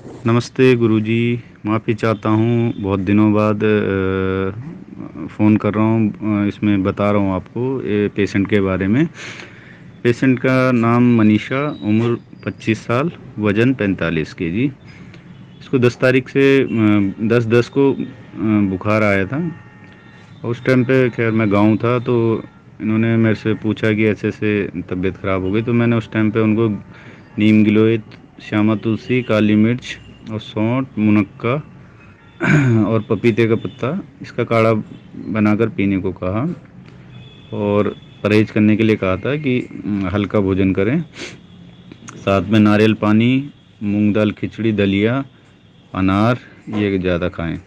नमस्ते गुरुजी। माफ़ी चाहता हूँ, बहुत दिनों बाद फ़ोन कर रहा हूँ। इसमें बता रहा हूँ आपको ये पेशेंट के बारे में। पेशेंट का नाम मनीषा, उम्र 25 साल, वज़न 45 केजी। इसको 10 तारीख से 10/10 को बुखार आया था। उस टाइम पे खैर मैं गाँव था, तो इन्होंने मेरे से पूछा कि ऐसे-ऐसे तबीयत ख़राब हो गई, तो मैंने उस टाइम पे उनको नीम गिलोय, श्यामा तुलसी, काली मिर्च और सौंठ, मुनक्का और पपीते का पत्ता, इसका काढ़ा बनाकर पीने को कहा और परहेज़ करने के लिए कहा था कि हल्का भोजन करें। साथ में नारियल पानी, मूंग दाल खिचड़ी, दलिया, अनार ये ज़्यादा खाएं।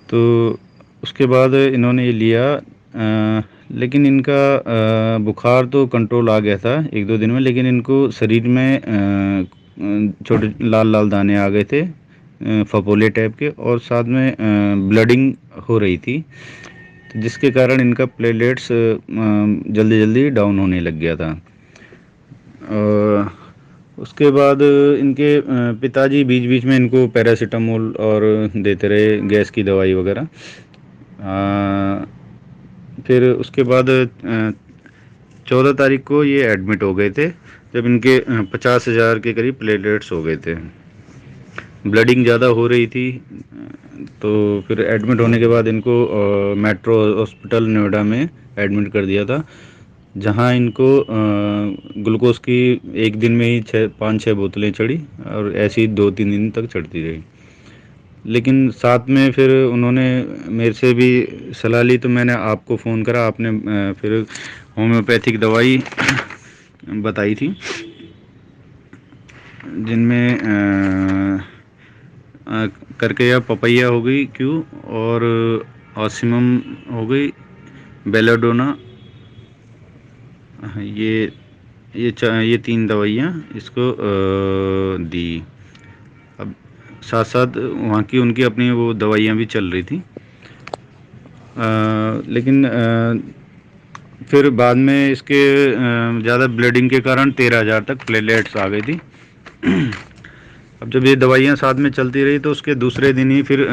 तो उसके बाद इन्होंने ये लिया, लेकिन इनका बुखार तो कंट्रोल आ गया था 1-2 दिन में, लेकिन इनको शरीर में छोटे लाल-लाल दाने आ गए थे, फफोले टाइप के, और साथ में ब्लीडिंग हो रही थी, तो जिसके कारण इनका प्लेटलेट्स जल्दी-जल्दी डाउन होने लग गया था। उसके बाद इनके पिताजी बीच-बीच में इनको पैरासिटामोल और देते रहे, गैस की दवाई वगैरह। फिर उसके बाद 14 तारीख को ये एडमिट हो गए थे, जब इनके 50,000 के करीब प्लेटलेट्स हो गए थे। ब्लीडिंग ज़्यादा हो रही थी, तो फिर एडमिट होने के बाद इनको मेट्रो हॉस्पिटल नोएडा में एडमिट कर दिया था, जहां इनको ग्लूकोज की एक दिन में ही 5-6 बोतलें चढ़ी, और ऐसी 2-3 दिन तक चढ़ती रही। लेकिन साथ में फिर उन्होंने मेरे से भी सलाह ली, तो मैंने आपको फ़ोन करा। आपने फिर होम्योपैथिक दवाई बताई थी, जिनमें करके या पपैया हो गई क्यों, और ऑसिमम हो गई, बेलाडोना। ये 3 दवाइयाँ इसको दी। अब साथ साथ वहाँ की उनकी अपनी वो दवाइयाँ भी चल रही थी, लेकिन फिर बाद में इसके ज़्यादा ब्लीडिंग के कारण 13,000 तक प्लेटलेट्स आ गई थी। अब जब ये दवाइयाँ साथ में चलती रही, तो उसके दूसरे दिन ही फिर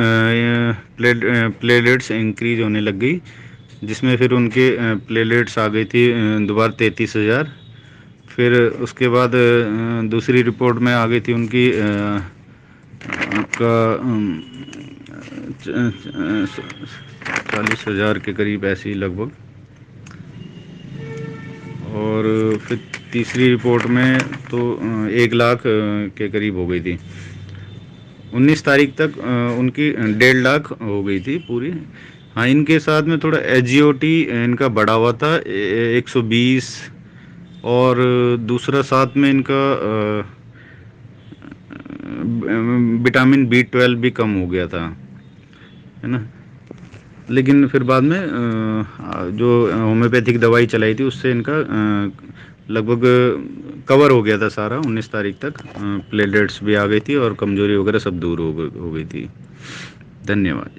प्लेटलेट्स इंक्रीज होने लग गई, जिसमें फिर उनके प्लेटलेट्स आ गई थी दोबारा 33,000। फिर उसके बाद दूसरी रिपोर्ट में आ गई थी उनकी आपका 40,000 के करीब, ऐसी लगभग। और फिर तीसरी रिपोर्ट में तो 1 लाख के करीब हो गई थी। 19 तारीख तक उनकी 1.5 लाख हो गई थी पूरी। हाँ, इनके साथ में थोड़ा एजीओटी इनका बढ़ा हुआ था, 120, और दूसरा साथ में इनका विटामिन B12 भी कम हो गया था, है ना। लेकिन फिर बाद में जो होम्योपैथिक दवाई चलाई थी, उससे इनका लगभग कवर हो गया था सारा। 19 तारीख तक प्लेटलेट्स भी आ गई थी और कमजोरी वगैरह सब दूर हो गई थी। धन्यवाद।